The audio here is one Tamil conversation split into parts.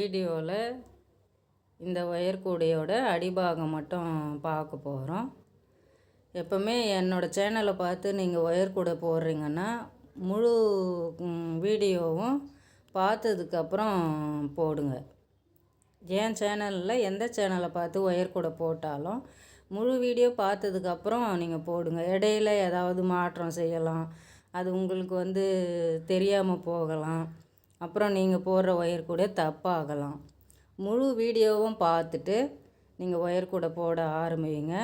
வீடியோவில் இந்த ஒயர் கூடையோட அடிபாகம் மட்டும் பார்க்க போகிறோம். எப்போவுமே என்னோடய சேனலை பார்த்து நீங்கள் ஒயர் கூடை போடுறீங்கன்னா முழு வீடியோவும் பார்த்ததுக்கப்புறம் போடுங்க. என் சேனலில் எந்த சேனலை பார்த்து ஒயர் கூடை போட்டாலும் முழு வீடியோ பார்த்ததுக்கப்புறம் நீங்கள் போடுங்க. இடையில ஏதாவது மாற்றம் செய்யலாம், அது உங்களுக்கு தெரியாமல் போகலாம், அப்புறம் நீங்கள் போடுற ஒயர் கூட தப்பாகலாம். முழு வீடியோவும் பார்த்துட்டு நீங்கள் ஒயர் கூடை போட ஆரம்பிங்க.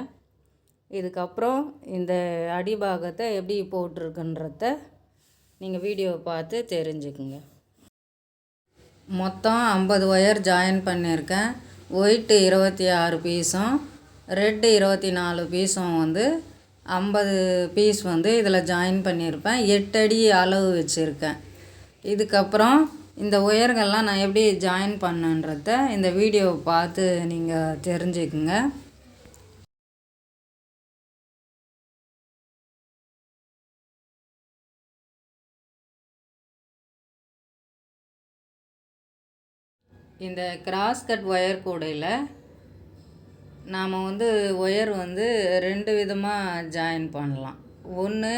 இதுக்கப்புறம் இந்த அடிபாகத்தை எப்படி போட்டிருக்குன்றத நீங்கள் வீடியோவை பார்த்து தெரிஞ்சுக்குங்க. மொத்தம் 50 ஒயர் ஜாயின் பண்ணியிருக்கேன். ஒயிட்டு 26 பீஸும் ரெட்டு 24 பீஸும் 50 பீஸ் இதில் ஜாயின் பண்ணியிருப்பேன். 8 அடி அளவு வச்சுருக்கேன். இதுக்கப்புறம் இந்த ஒயர்கள்லாம் நான் எப்படி ஜாயின் பண்ணுன்றத இந்த வீடியோவை பார்த்து நீங்கள் தெரிஞ்சுக்குங்க. இந்த கிராஸ் கட் ஒயர் கூடையில் நாம் ஒயர் 2 விதமாக ஜாயின் பண்ணலாம். ஒன்று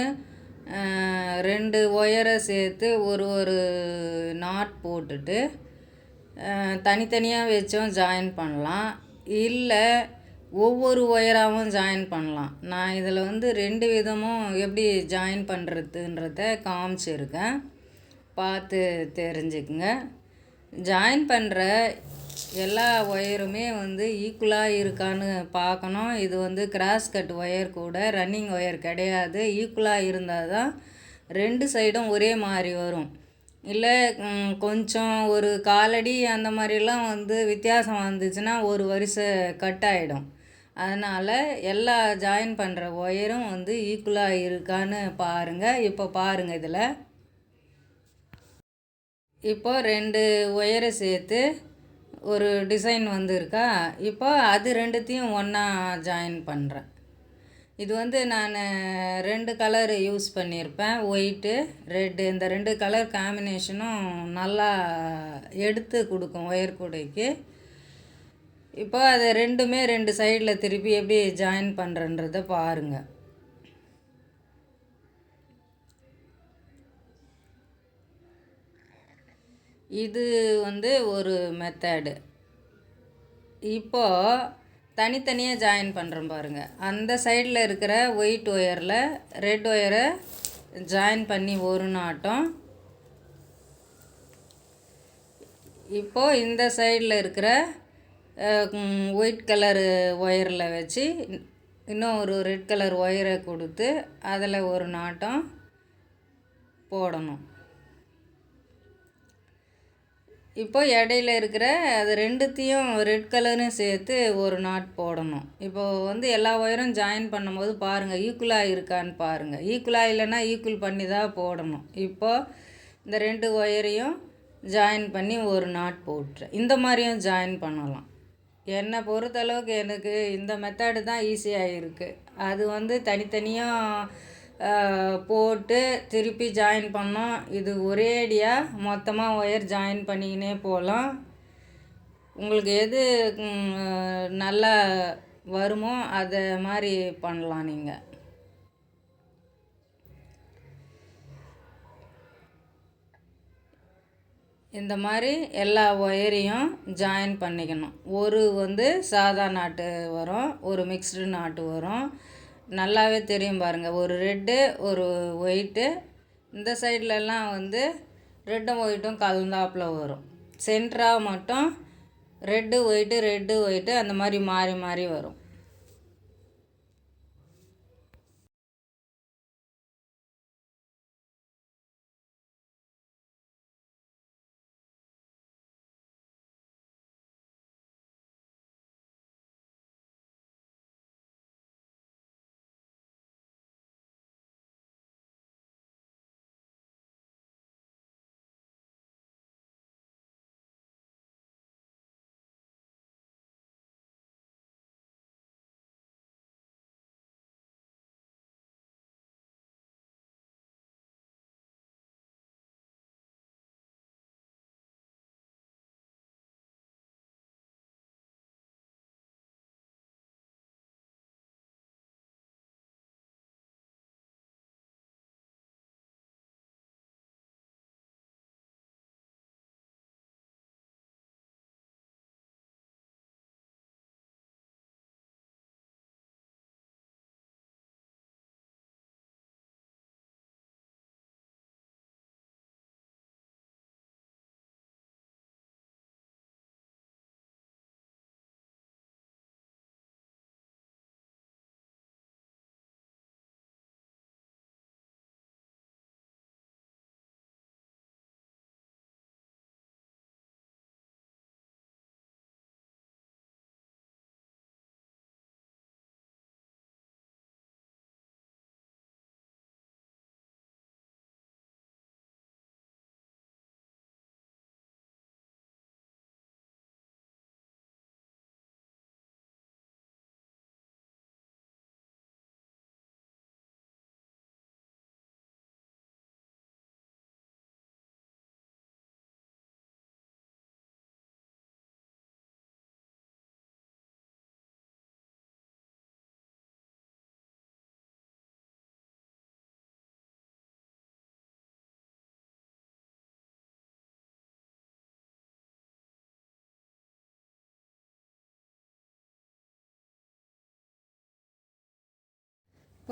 2 ஒயரை சேர்த்து ஒரு நாட் போட்டுட்டு தனித்தனியாக வச்சும் ஜாயின் பண்ணலாம், இல்லை ஒவ்வொரு ஒயராகவும் ஜாயின் பண்ணலாம். நான் இதில் 2 விதமும் எப்படி ஜாயின் பண்ணுறதுன்றத காமிச்சிருக்கேன், பார்த்து தெரிஞ்சுக்குங்க. ஜாயின் பண்ணுற எல்லா ஒயருமே ஈக்குவலாக இருக்கான்னு பார்க்கணும். இது கிராஸ் கட் ஒயர் கூட ரன்னிங் ஒயர் கிடையாது. ஈக்குவலாக இருந்தால் தான் 2 சைடும் ஒரே மாதிரி வரும். இல்லை கொஞ்சம் ஒரு காலடி அந்த மாதிரிலாம் வித்தியாசம் வந்துச்சுன்னா ஒரு வரிசை கட் ஆகிடும். அதனால் எல்லா ஜாயின் பண்ணுற ஒயரும் ஈக்குவலாக இருக்கான்னு பாருங்கள். இப்போ பாருங்கள், இதில் இப்போ 2 ஒயரை சேர்த்து ஒரு டிசைன் இருக்கா. இப்போ அது 2த்தையும் ஒன்றா ஜாயின் பண்ணுறேன். இது நான் 2 கலர் யூஸ் பண்ணியிருப்பேன், ஒயிட்டு ரெட்டு. இந்த 2 கலர் காம்பினேஷனும் நல்லா எடுத்து கொடுக்கும் ஒயர் கூடைக்கு. இப்போ அதை 2 சைடில் திருப்பி எப்படி ஜாயின் பண்ணுறன்றதை பாருங்கள். இது ஒரு மெத்தடு. இப்போது தனித்தனியாக ஜாயின் பண்ணுறோம் பாருங்கள். அந்த சைடில் இருக்கிற ஒயிட் ஒயரில் ரெட் ஒயரை ஜாயின் பண்ணி ஒரு நாட்டம், இப்போது இந்த சைடில் இருக்கிற ஒயிட் கலர் ஒயரில் வச்சு இன்னும் ஒரு ரெட் கலர் ஒயரை கொடுத்து அதில் ஒரு நாட்டம் போடணும். இப்போ இடையில இருக்கிற அது 2த்தையும் ரெட் கலரும் சேர்த்து ஒரு நாட் போடணும். இப்போது எல்லா ஒயரும் ஜாயின் பண்ணும்போது பாருங்கள், ஈக்குவலாக இருக்கான்னு பாருங்கள். ஈக்குவலாக இல்லைன்னா ஈக்குவல் பண்ணி தான் போடணும். இப்போது இந்த 2 ஒயரையும் ஜாயின் பண்ணி ஒரு நாட் போட்டுறேன். இந்த மாதிரியும் ஜாயின் பண்ணலாம். என்னை பொறுத்தளவுக்கு எனக்கு இந்த மெத்தடு தான் ஈஸியாக இருக்குது. அது தனித்தனியாக போட்டு திருப்பி ஜாயின் பண்ணோம். இது ஒரேடியாக மொத்தமாக ஒயர் ஜாயின் பண்ணிக்கினே போகலாம். உங்களுக்கு எது நல்லா வருமோ அதை மாதிரி பண்ணலாம். நீங்கள் இந்த மாதிரி எல்லா ஒயரையும் ஜாயின் பண்ணிக்கணும். ஒரு சாதா நாட்டு வரும், ஒரு மிக்ஸ்டு நாட்டு வரும். நல்லாவே தெரியும் பாருங்கள். ஒரு ரெட்டு ஒரு ஒயிட்டு, இந்த சைட்லலாம் ரெட்டும் ஒயிட்டும் கலந்தாப்பில் வரும். சென்டராக மட்டும் ரெட்டு ஒயிட்டு அந்த மாதிரி மாறி மாறி வரும்.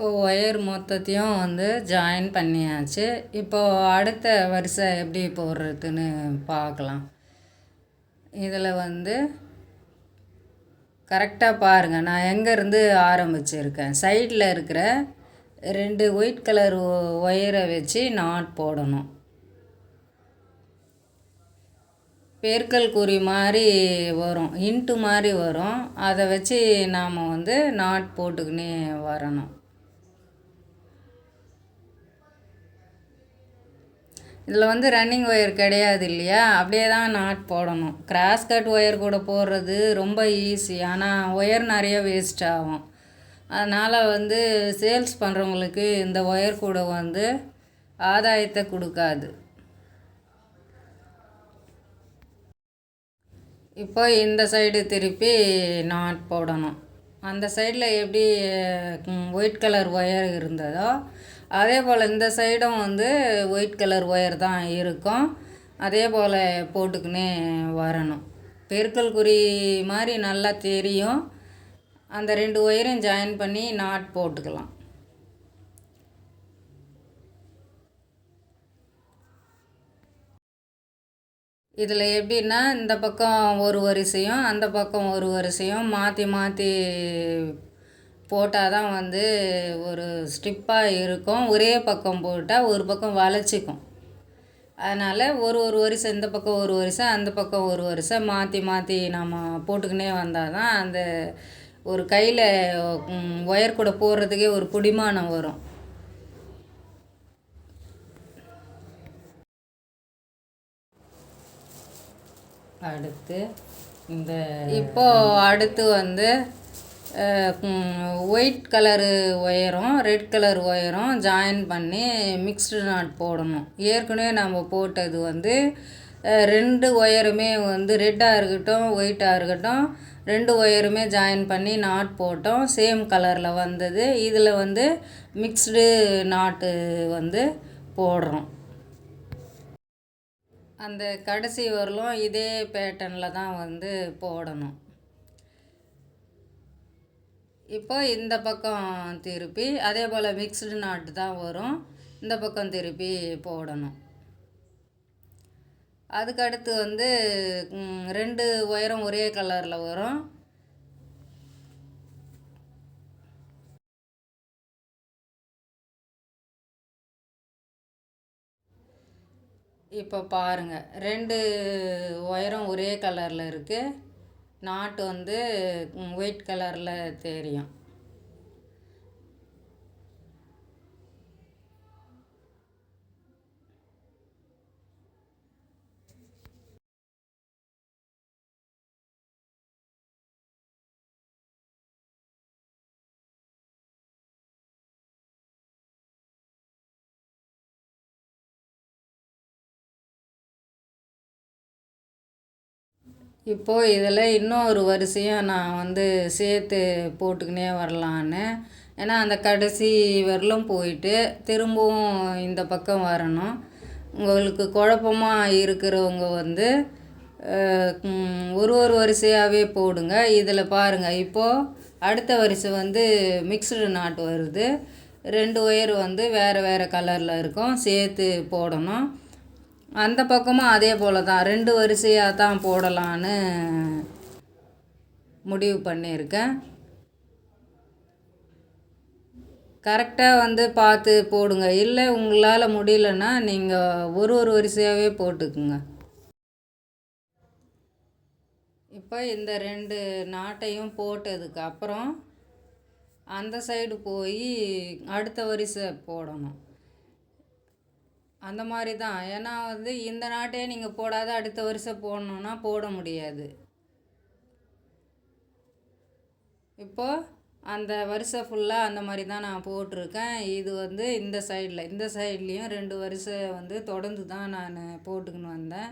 ஒயர் மொத்தத்தையும் வந்து ஜாயின் பண்ணியாச்சு. இப்போது அடுத்த வரிசை எப்படி போடுறதுன்னு பார்க்கலாம். இதில் வந்து கரெக்டாக பாருங்கள், நான் எங்கேருந்து ஆரம்பிச்சிருக்கேன். சைடில் இருக்கிற 2 ஒயிட் கலர் ஒயரை வச்சு நாட் போடணும். பெருக்கல் குறி மாதிரி வரும், இன்ட்டு மாதிரி வரும். அதை வச்சு நாம் வந்து நாட் போட்டுக்கினே வரணும். இதில் வந்து ரன்னிங் ஒயர் கிடையாது இல்லையா, அப்படியே தான் நாட் போடணும். கிராஸ் கட் ஒயர் கூட போடுறது ரொம்ப ஈஸி, ஆனால் ஒயர் நிறைய வேஸ்ட் ஆகும். அதனால் வந்து சேல்ஸ் பண்ணுறவங்களுக்கு இந்த ஒயர் கூட வந்து ஆதாயத்தை கொடுக்காது. இப்போ இந்த சைடு திருப்பி நாட் போடணும். அந்த சைடில் எப்படி ஒயிட் கலர் ஒயர் இருந்ததோ அதே போல் இந்த சைடும் வந்து ஒயிட் கலர் ஒயர் தான் இருக்கும். அதே போல் போட்டுக்கினே வரணும். பெருக்கல் குறி மாதிரி நல்லா தெரியும். அந்த 2 ஒயரையும் ஜாயின் பண்ணி நாட் போட்டுக்கலாம். இதில் எப்படின்னா, இந்த பக்கம் ஒரு வரிசையும் அந்த பக்கம் ஒரு வரிசையும் மாற்றி மாற்றி போட்டால் தான் வந்து ஒரு ஸ்டிப்பாக இருக்கும். ஒரே பக்கம் போட்டால் ஒரு பக்கம் வளைச்சிக்கும். அதனால் ஒரு வரிசை, இந்த பக்கம் ஒரு வரிசை அந்த பக்கம் ஒரு வரிசை மாற்றி மாற்றி நம்ம போட்டுக்கினே வந்தால் தான் அந்த ஒரு கையில் ஒயர் கூட போடுறதுக்கே ஒரு பிடிமானம் வரும். அடுத்து அடுத்து வந்து ஒயிட் கலரு ஒயரும் ரெட் கலர் ஒயரும் ஜாயின் பண்ணி மிக்ஸ்டு நாட் போடணும். ஏற்கனவே நம்ம போட்டது வந்து 2 ஒயருமே வந்து ரெட்டாக இருக்கட்டும் ஒயிட்டாக இருக்கட்டும் 2 ஒயருமே ஜாயின் பண்ணி நாட் போட்டோம். சேம் கலரில் வந்தது. இதில் வந்து மிக்ஸ்டு நாட்டு வந்து போடுறோம். அந்த கடைசி வரலும் இதே பேட்டர்னில் தான் வந்து போடணும். இப்போ இந்த பக்கம் திருப்பி அதே போல் மிக்ஸ்டு நாட்டு தான் வரும். இந்த பக்கம் திருப்பி போடணும். அதுக்கடுத்து வந்து 2 ஒயரும் ஒரே கலரில் வரும். இப்போ பாருங்கள், 2 ஒயரும் ஒரே கலரில் இருக்குது. நாட்டு வந்து ஒயிட் கலரில் தெரியும். இப்போது இதில் இன்னொரு வரிசையும் நான் வந்து சேர்த்து போட்டுக்கினே வரலான்னு. ஏன்னா அந்த கடைசி வரலும் போயிட்டு திரும்பவும் இந்த பக்கம் வரணும். உங்களுக்கு குழப்பமாக இருக்கிறவங்க வந்து ஒரு வரிசையாகவே போடுங்க. இதில் பாருங்கள், இப்போது அடுத்த வரிசை வந்து மிக்ஸ்டு நாட் வருது. 2 ஒயர் வந்து வேறு வேறு கலரில் இருக்கும், சேர்த்து போடணும். அந்த பக்கமும் அதே போல் தான் 2 வரிசையாக தான் போடலான்னு முடிவு பண்ணியிருக்கேன். கரெக்டாக வந்து பார்த்து போடுங்க. இல்லை உங்களால் முடியலன்னா நீங்கள் ஒரு வரிசையாகவே போட்டுக்குங்க. இப்போ இந்த 2 நாட்டையும் போட்டதுக்கு அப்புறம் அந்த சைடு போய் அடுத்த வரிசை போடணும். அந்த மாதிரி தான். ஏன்னா வந்து இந்த நாட்டையே நீங்கள் போடாத அடுத்த வருஷம் போடணுன்னா போட முடியாது. இப்போது அந்த வருஷம் ஃபுல்லாக அந்த மாதிரி தான் நான் போட்டிருக்கேன். இது வந்து இந்த சைட்லேயும் 2 வருஷம் வந்து தொடர்ந்து தான் நான் போட்டுக்கின்னு வந்தேன்.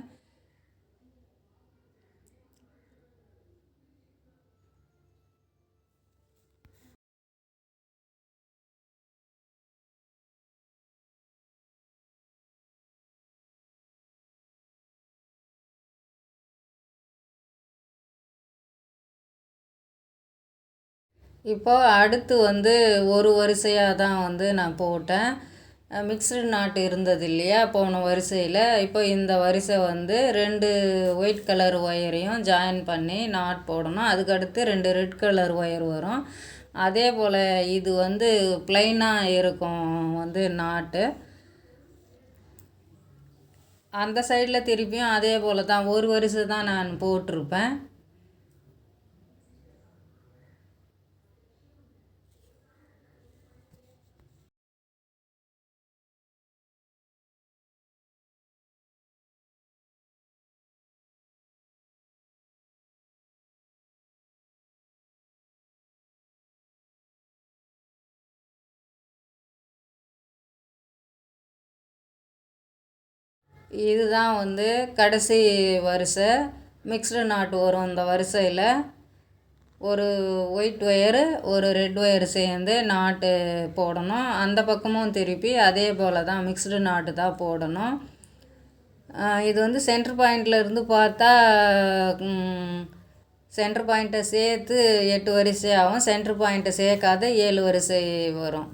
இப்போ அடுத்து வந்து ஒரு வரிசையாக தான் வந்து நான் போட்டேன். மிக்ஸ்டு நாட் இருந்தது இல்லையா போன வரிசையில். இப்போ இந்த வரிசை வந்து 2 ஒயிட் கலர் ஒயரையும் ஜாயின் பண்ணி நாட் போடணும். அதுக்கடுத்து 2 ரெட் கலர் ஒயர் வரும். அதே போல் இது வந்து ப்ளைனாக இருக்கும் வந்து நாட்டு. அந்த சைடில் திருப்பியும் அதே போல் தான் ஒரு வரிசை தான் நான் போட்டிருப்பேன். இதுதான் வந்து கடைசி வரிசை மிக்ஸ்டு நாட் வரும். இந்த வரிசையில் ஒரு ஒயிட் ஒயரு ஒரு ரெட் ஒயர் சேர்ந்து நாட்டு போடணும். அந்த பக்கமும் திருப்பி அதே போல் தான் மிக்ஸ்டு நாட்டு தான் போடணும். இது வந்து சென்டர் பாயிண்டில் இருந்து பார்த்தா சென்டர் பாயிண்ட்டை சேர்த்து 8 வரிசை ஆகும். சென்டர் பாயிண்ட்டை சேர்க்காத 7 வரிசை வரும்.